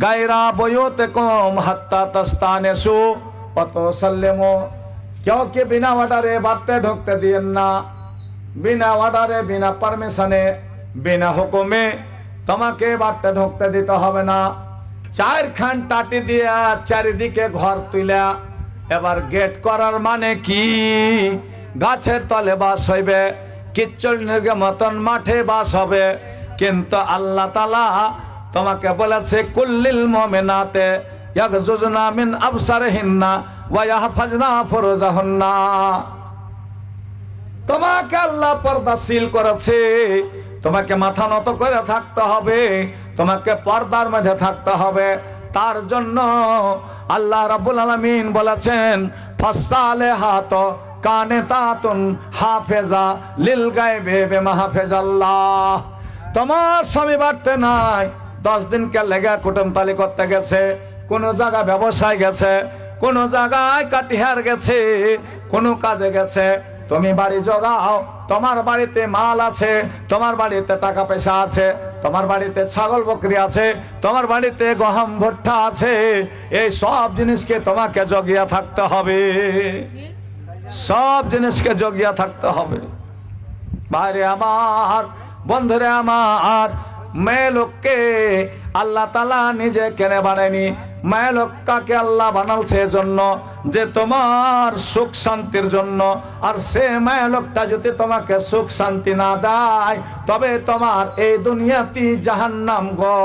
গায়রা বুয়ুতিকুম হাত্তা তাস্তানিসু ওয়া তুসাল্লিমু, কেউ কে বিনা অর্ডারে বাড়তে ঢুকতে দিয়েন না, বিনা অর্ডারে, বিনা পারমিশনে, বিনা হুকুমে তোমাকে বাড়তে ঢুকতে দিতে হবে না। 4 খান টাটি দিয়া চারিদিকে ঘর তুইলা, এবার গেট করার মানে কি? গাছের তলে বাস হইবে, কিচ্ছুর মতন মাঠে বাস হবে, কিন্তু আল্লাহ তাআলা তোমাকে বলেছে কুল্লিল মুমিনাতে ইয়াগজুজনা মিন আবসারিহিন্না ওয়া ইয়াহফাজনা ফুরুজাহুন্না। তোমাকে আল্লাহ পর্দাশীল করেছে, তোমাকে মাথা নত করে থাকতে হবে, তোমাকে পর্দার মধ্যে থাকতে হবে। তার জন্য আল্লাহ রাব্বুল আলামিন বলেছেন ফাসসালিহাতু কানিতাতুন হাফিজা লিল গায়বি বিমা হাফিজাল্লাহ। তোমার স্বামী বাড়তে নাই, 10 দিনকে লেগে কুটুমতালি করতে গেছে, কোন জায়গা ব্যবসায় গেছে, কোন জায়গায় কাটিহার গেছে, কোন কাজে গেছে, তুমি বাড়ি জগাও, তোমার বাড়িতে মাল আছে, তোমার বাড়িতে টাকা পয়সা আছে, তোমার বাড়িতে ছাগল বকরি আছে, তোমার বাড়িতে গহম ভুট্টা আছে, এই সব জিনিসকে তোমাকে জগিয়া থাকতে হবে। সব জিনিসকে জগিয়া থাকতে হবে। ভাইরে আমার, বন্ধুরে আমার, মেয়ে লোককে আল্লাহ তাআলা নিজে কেনে বানায়নি, মেয়ে লোকটাকে আল্লাহ বানালছে এজন্য যে তোমার সুখ শান্তির জন্য। আর সে মেয়ে লোকটা যদি তোমাকে সুখ শান্তি না দেয় তবে তোমার এই দুনিয়াতে জাহান্নাম গো,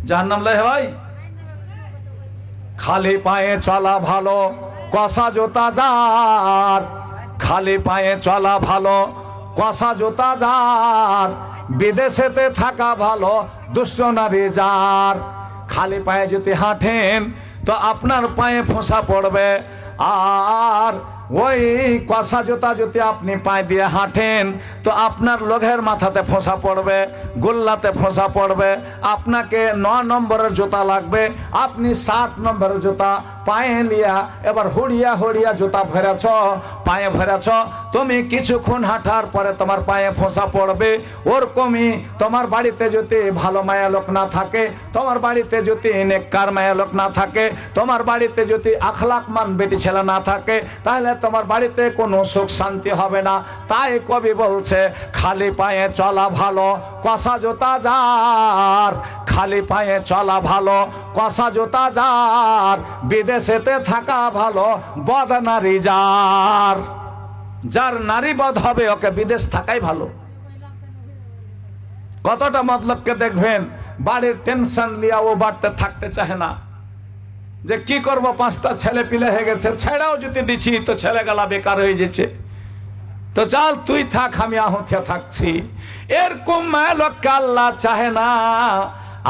জাহান্নাম লে ভাই। খালি পায়ে চলা ভালো, কষা জোতা যার, খালি পায়ে চলা ভালো, কষা জোতা যার, বিদেশেতে থাকা ভালো, দুষ্ট নারী যার। খালি পায়ে যদি হাঁটেন তো আপনার পায়ে ফোঁসা পড়বে, আর ওই কষা জুতা যদি আপনি পায়ে দিয়ে হাঁটেন তো আপনার লোঘের মাথাতে ফোঁসা পড়বে, গোল্লাতে ফোঁসা পড়বে। আপনাকে 9 নম্বরের জুতা লাগবে, আপনি 7 নম্বরের জুতা পায়ে লিয়া এবার হড়িয়া হড়িয়া জুতা ভরেছ, পায়ে ভরেছ। তুমি কিছুক্ষণ হাঁটার পরে তোমার পায়ে ফোঁসা পড়বে। ওরকমই তোমার বাড়িতে যদি ভালো মায়া লোক না থাকে, তোমার বাড়িতে যদি নেককার মায়া লোক না থাকে, তোমার বাড়িতে যদি আখলাকমান বেটি ছেলে না থাকে, তাহলে তোমার বাড়িতে কোনো সুখ শান্তি হবে না। তাই কবি বলছে খালি পায়ে চলা ভালো, কষা জুতা যার, খালি পায়ে চলা ভালো, কষা জুতা যার, বিদেশেতে থাকা ভালো, বদ নারী যার। যার নারী বধ হবে ওকে বিদেশ থাকাই ভালো। কতটা মতলবকে দেখবেন বাড়ির টেনশন লিয়া ও বাড়তে থাকতে চায় না, যে কি করব 5টা ছেলে পিলে হয়ে গেছে, ছেড়াও যদি দিছি তো ছেলে গেলা বেকার হয়ে যাচ্ছে, তো চল তুই থাক আমি আহতে থাকছি। এরকম মায়া লোককে আল্লাহ চাহে না।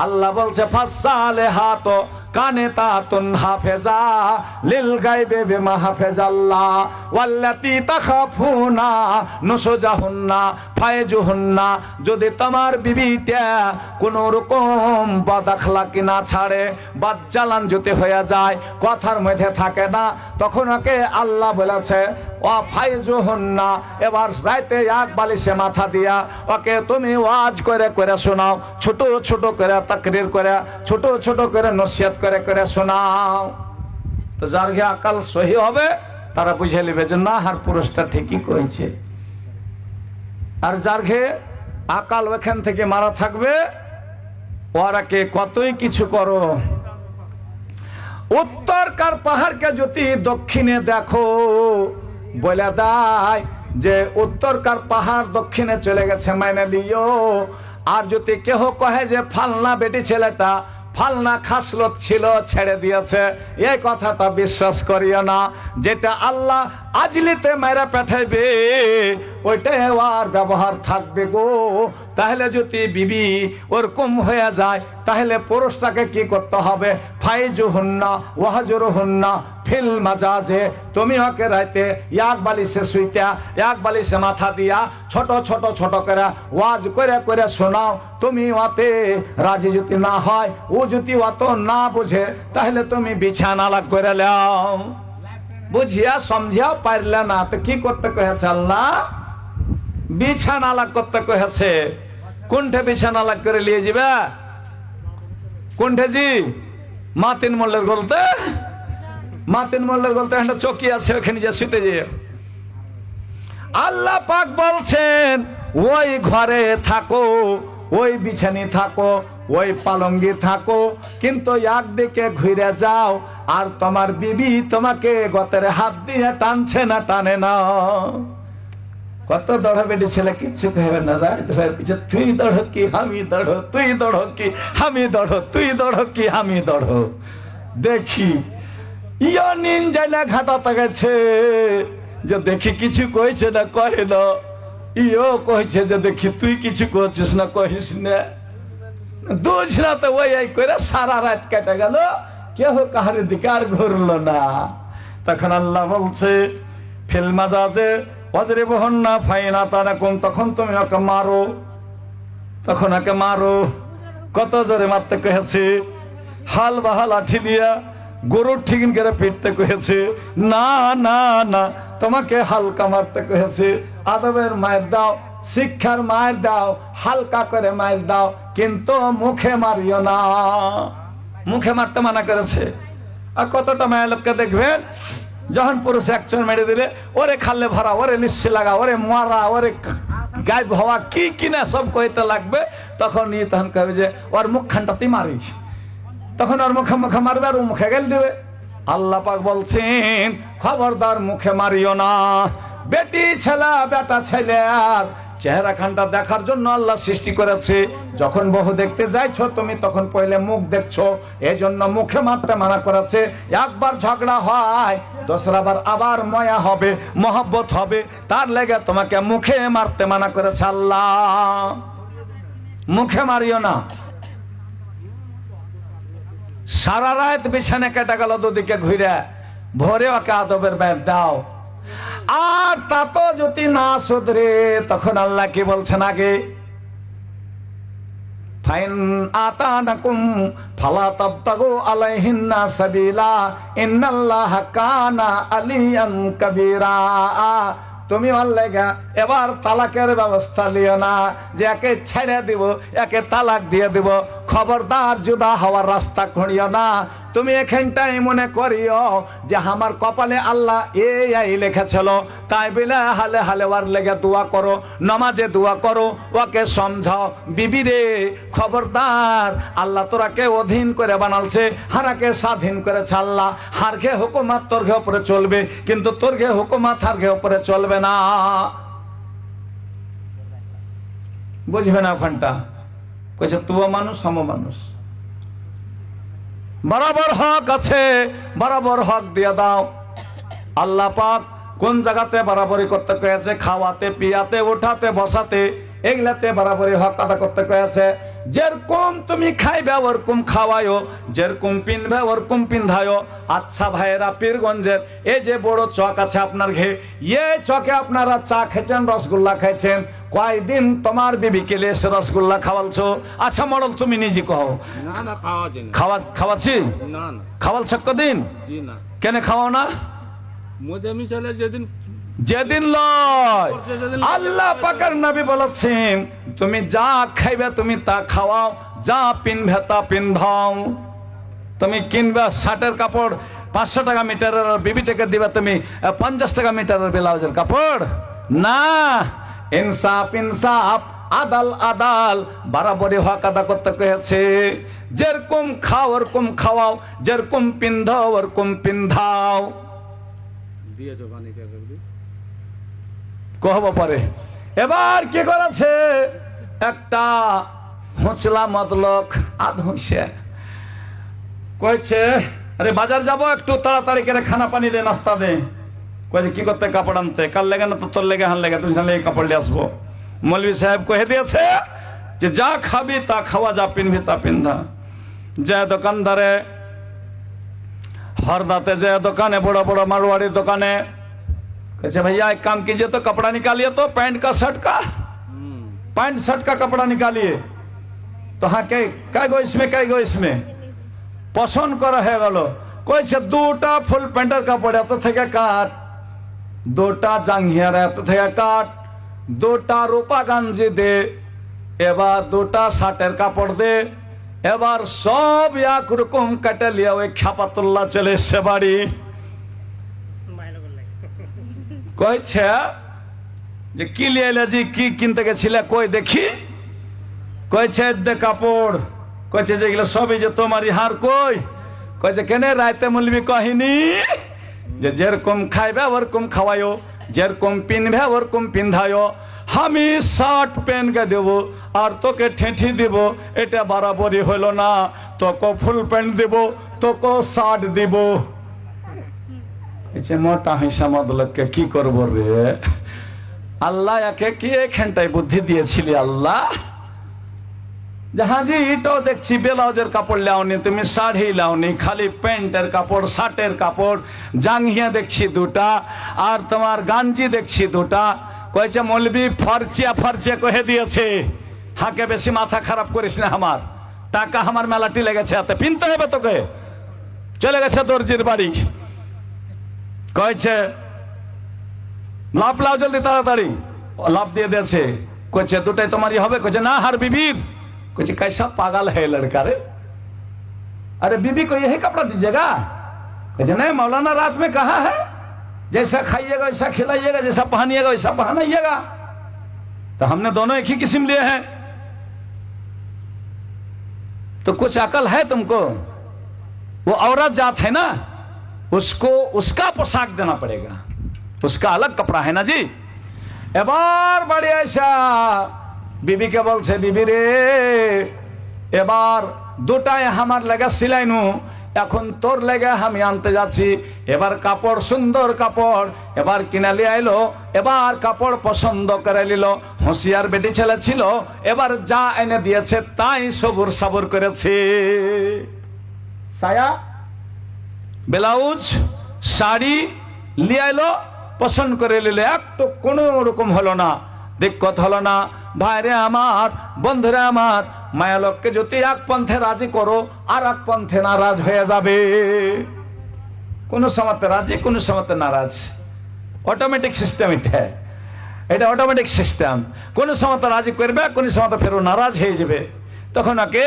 আল্লাহ বলছে ফাসসালেহাত কানিতাতুন হাফেজা লিল গায়বি বিমা হাফেজাল্লাহ ওয়াল্লাতী তাখাফুনা নুশুজাহুন্না ফায়জুহুন্না। যদি তোমার বিবিটা কোন রকম বদ আখলাকি না ছাড়ে, বাদজালান যদি হয়ে যায়, কথার মধ্যে থাকে না, তখন ওকে আল্লাহ বলেছে ও ফায়জুহুন্না, এবার রাতে এক বালিশে মাথা দিয়া ওকে তুমি ওয়াজ করে করে শোনাও, ছোট ছোট করে তাকরীর করে, ছোট ছোট করে নসিহত করে করে শোনাও। তো যার ঘে আকাল সহি হবে তারা বুঝে নেবে যে না, হার পুরুষটা ঠিকই করেছে। আর যার ঘে আকাল ওখান থেকে মারা থাকবে, ওরাকে কতই কিছু করো। উত্তরকার পাহাড়কে যদি দক্ষিণে দেখো, বলে দেয় যে উত্তরকার পাহাড় দক্ষিণে চলে গেছে, মাইনে লিও। আর যদি কেহ কহে যে ফালনা বেটি ছেলেটা ফালনা খাসলত ছিল ছেড়ে দিয়েছে, এই কথাটা বিশ্বাস করিও না। যেটা আল্লাহ আজলিতে মেরে পাঠাইবে ওইটাই আর ব্যবহার থাকবে গো। তাহলে যদি বিবি ওরকম হয়ে যায় তাহলে পুরুষটাকে কি করতে হবে? ফাইজুহুন্না ওয়াহজুরুহুন্না ফিল মাজাজে। তুমি ওকে রাইতে এক বালিশে শুইতা, এক বালিশে মাথা দিয়া ছোট ছোট ছোট করে ওয়াজ করে করে শোনাও। তুমি ওতে রাজি যদি না হয়, ও যদি অত না বুঝে, তাহলে তুমি বিছানা আলাগ করে নাও। বুঝিয়া সমঝিয়া পারলে না তো কি করতে কয়েছে আল্লাহ? বিছানা আলাগ করতে কয়েছে। কোনটা বিছানা আলাগ করে নিয়ে যাবে? কোনটা জি? মাতিন মোল্লের বলতে, মাতিন মোল্লের বলতে একটা চকি আছে, ওখানে যে শুতে যে। আল্লাহ পাক বলছেন ওই ঘরে থাকো, ওই বিছানি থাকো, ওই পালঙ্গি থাকো, কিন্তু একদিকে ঘুরে যাও আর তোমার বিবি তোমাকে গতের হাত দিয়ে টানছে না টানে না। কত দড় বেটি ছেলে কিচ্ছু কহবে না, তুই দড় কি আমি দড়, তুই দড় কি আমি দড়, তুই দড় কি আমি দড়। দেখি ইয় নিন জায়গা ঘাটাতে গেছে যে দেখি কিছু কইছে না কহে না, ইও কইছে যে দেখি তুই কিছু করছিস না কহিস না। দুজনা তো ওই এই করে সারা রাত কেটে গেল, কেউ কাহার দিকে আর ঘুরলো না। তখন আল্লাহ বলছে ফিল মাজাজে ওয়াজরিবুহুন্না ফাইনা তারাকুম, তখন তুমি ওকে মারো, তখন ওকে মারো। কত জোরে মারতে কহেছে? হাল বাহা লাঠি দিয়া গরুর ঠিকিন করে পিটতে কহেছে? না না না, তোমাকে হালকা মারতে কহেছে। আদবের মায়ের দাও, শিক্ষার মায়ের দাও, হালকা করে মায়ের দাও, কিন্তু মুখে মারিও না। মুখে মারতে মানা করেছে। আর কতটা মায়ের লোককে দেখবেন যখন পুরুষ একজন মেরে দিলে ওরে খালে ভরা, ওরে লিস্সি লাগা, ওরে মারা, ওরে গায়েব হওয়া কি কিনা সব কইতে লাগবে, তখন তখন কবে যে ওর মুখখানটাতেই মারিস, তখন ওর মুখে মুখে মারবে আর ও মুখে গেল দিবে। আল্লাহ পাক বলছেন খবরদার মুখে মারিও না। বেটি ছেলে বেটা ছেলে আর চেহারা খানটা দেখার জন্য আল্লাহ সৃষ্টি করেছে। যখন বহু দেখতে যাইছো তুমি তখন পহলে মুখ দেখছো, এই জন্য মুখে মারতে মানা করেছে। একবার ঝগড়া হয়, দোসরাবার আবার ময়া হবে, মহব্বত হবে, তার লেগে তোমাকে মুখে মারতে মানা করেছে আল্লাহ। মুখে মারিও না। সারা রাত বিছানে কেটে গেল দুদিকে ঘুরে, ভোরে ওকে আদবের ব্যাপ দাও। আর তা তো যদি না শুধরে, তখন আল্লাহ কি বলছেন আগে, ফাইন আতানাকুম ফালা তাবতাগু আলাইহিন্না সাবিলা ইন্নাল্লাহা কানা আলিয়ান কাবীরা। তুমি আল্লাহা এবার তালাকের ব্যবস্থা লিও না, যে একে ছেড়ে দিব, একে তালাক দিয়ে দিব। খবরদার জুদা হওয়ার রাস্তা খুঁড়িও না। তুমি এখানটাই মনে করিও যে আমার কপালে আল্লাহ এই লেখেছিল, তাই বলে হালে হালে ওয়ার লেগে দোয়া করো, নামাজে দোয়া করো, ওকে সমঝাও। বিবি রে খবরদার, আল্লাহ তোরাকে অধীন করে বানালছে, হারাকে স্বাধীন করেছে আল্লাহ। হারকে হুকুমাত তোর ঘে উপরে চলবে, কিন্তু তোর ঘে হুকুমাত হার ঘে উপরে চলবে না। বুঝবে না ওখানটা কইছে তুও মানুষ আমও মানুষ, বরাবর হক আছে, বরাবর হক দিয়ে দাও। আল্লাহ পাক কোন জায়গাতে বরাবরি করতে কয়েছে? খাওয়াতে, পিয়াতে, উঠাতে, বসাতে, এগুলাতে বরাবরি হক আদা করতে কয়েছে। যেরকম তুমি খাইবে ওরকম খাওয়ায়ও, যেরকম পিনবে ওরকম পিন্ধায়ও। আচ্ছা ভাইয়েরা, পীরগঞ্জের এই যে বড় চক আছে আপনার ঘে, এই চকে আপনারা চা খেয়েছেন, রসগোল্লা খাইছেন, কয়দিন তোমার বিবিকে এসে রসগোল্লা খাওয়ালছো? আচ্ছা মডল তুমি নিজে কও। না না খাওয়া যায় না। খাওয়াচ্ছি না না খাওয়ালছ কদিন? জি না। কেন খাওয়াও না? মধ্যে মিশালে যেদিন যেদিন লয়, আল্লাহ পাকের নবী বলেছেন তুমি যা খাইবে তুমি তা খাওয়াও, যা পিনবে তা পিন্ধাও। তুমি কিনবে শার্টের কাপড় 500 টাকা মিটারের, আর বিবিটাকে দিবে তুমি 50 টাকা মিটারের ব্লাউজের কাপড়? না, ইনসাফ ইনসাফ, আদাল আদাল, বরাবরই হক আদা করতে কয়েছে। যেরকম খাও ওরকম খাওয়াও, যেরকম পিন্ধাও ওরকম পিন্ধাও। দিয়েছো বানিকে একদিন কহব পরে। এবার কি করেছে? একটা হুঁচলা মদলক আধ হুঁসে কয়েছে, আরে বাজার যাব, একটু তাড়াতাড়ি করে খানা পানি দে, নাস্তা দে। কয়েছে কি করতে? কাপড় আনতে। কার লেগে? না তো তোর লেগে, হান লেগে, তুমি জানলে কাপড় নিয়ে আসবো। মৌলভী সাহেব কহে দিয়েছে যে যা খাবি তা খাওয়া, যা পিনবি তা পিন্ধা। যে দোকানদারে हरदाते जे दुकान है, बड़ा बड़ा मारवाड़ी दुकान है, कहते भैया एक काम कीजिए तो कपड़ा निकालिए, तो पैंट का शर्ट का, पैंट शर्ट का कपड़ा निकालिए। तो हाँ कै गो इसमें, कै गो इसमें पसंद कर है गलो। कोई से दूटा फुल पैंटर कापड़ तो थे काट, दूटा जांघिया रहते थे काट, दूटा रूपा गंजी दे, एबार दूटा शार्टेर कापड़ दे। এবার সব এক রকম কাটে লিয়া ওই খাপাতুল্লাহ চলে এসে বাড়ি। কইছে যে কি লিয়ে জি, কি কিনতে গেছিলে? কই দেখি। কইছে দে কাপড়। কইছে যেগুলো সবই যে তোমারই হার। কই? কইছে কেনে? রাইতে মৌলবি কাহিনী যে যেরকম খাইবে ওরকম খাওয়ায়ও, যেরকম পিনবে ওরকম পিন্ধায়ও। আমি শার্ট পেন কে দেব আর তোকে ঠেঁঠি দিব, এটা বরাবরই হলো না। তোকে ফুল প্যান্ট দেব, তোকে শার্ট দিব। মোটা হিসা মদলকে কি করব রে? আল্লাহ একে কি এখানটাই বুদ্ধি দিয়েছিলি আল্লাহ? জাহাজি এটাও দেখছি ব্লাউজের কাপড় লাওনি, তুমি শাড়ি লাওনি, খালি প্যান্টের কাপড়, শার্টের কাপড়, জাঙ্গিয়া দেখছি দুটা, আর তোমার গাঞ্জি দেখছি দুটা। কয়েছে মৌলবি ফরচিয়া ফরচিয়া কহে দিয়েছে। হাকে বেশি মাথা খারাপ করিস না, আমার টাকা আমার মেলাটি লেগেছে, হাতে পিনতে হবে তোকে। চলে গেছে দর্জির বাড়ি। কয়েছে লাভ লাও জলদি তাড়াতাড়ি, লাভ দিয়ে দিয়েছে। কয়েছে দুটাই তোমারই হবে? কয়েছে না হার বিবির। कहे कैसा पागल है लड़का रे? अरे बीबी को यही कपड़ा दीजिएगा? कहे नहीं मौलाना रात में कहा है जैसा खाइएगा वैसा खिलाइएगा, जैसा पहनिएगा वैसा पहनाइएगा। तो हमने दोनों एक ही किस्म लिए हैं। तो कुछ अकल है तुमको? वो औरत जात है ना, उसको उसका पोशाक देना पड़ेगा, उसका अलग कपड़ा है ना जी। एबार बड़े ऐसा बीबी के बोल से, बीबी रे এবার দুটাই আমার লেগে সিলাইনু, এখন তোর লেগে আমি আনতে যাচ্ছি। এবার কাপড়, সুন্দর কাপড় এবার কিনে নিয়ে আইলো। এবার কাপড় পছন্দ করে নিল। হুঁশিয়ার বেটি ছেলে ছিল, এবার যা এনে দিয়েছে তাই সবুর সাবুর করেছে। সায়া, ব্লাউজ, শাড়ি নিয়ে আইলো, পছন্দ করে নিল, একটু কোনো রকম হলো না, দিক্কত হলো না। ভাইরে আমার, বন্ধুরা আমার, মায়া লোককে যদি এক পন্থে রাজি করো আর এক পন্থে নারাজ হয়ে যাবে। কোন সময়তে রাজি, কোন সময়তে নারাজ, অটোমেটিক সিস্টেম এটা, এটা অটোমেটিক সিস্টেম। কোন সময়তে রাজি করবে, কোন সময়তে ফেরো নারাজ হয়ে যাবে। তখন ওকে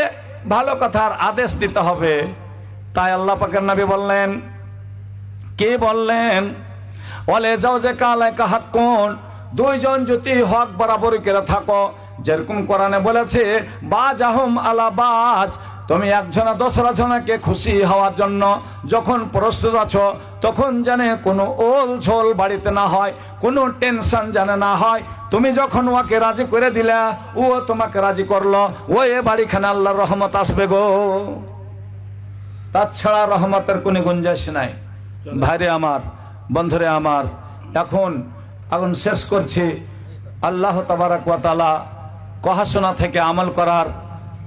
ভালো কথার আদেশ দিতে হবে। তাই আল্লাহ পাকের নবী বললেন, কে বললেন, ওয়ালে যাও যে কালে কাহাক কোন, দুইজন যদি হক বরাবর করে থাকো, যেরকম কোরআনে বলেছে বাজ আহম আলা বাজ, তুমি একজনা দশরা জনাকে খুশি হওয়ার জন্য যখন প্রস্তুত আছো, তখন জানে কোনো ওল ঝোল বাড়িতে না হয়, কোনো টেনশন জানে না হয়। তুমি যখন ওকে রাজি করে দিলা, ও তোমাকে রাজি করলো, ও এ বাড়িখানে আল্লাহর রহমত আসবে গো। তাছাড়া রহমতের কোনো গুঞ্জাইশ নাই। ভাইরে আমার, বন্ধুরে আমার, এখন শেষ করছি। আল্লাহ তাবারাক ওয়া তাআলা কহাশোনা থেকে আমল করার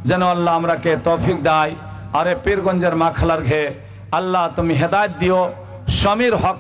যেন আল্লাহ আমরাকে তৌফিক দেয়। আরে পীরগঞ্জের মাখালার ঘে আল্লাহ তুমি হেদায়েত দিও, স্বামীর হক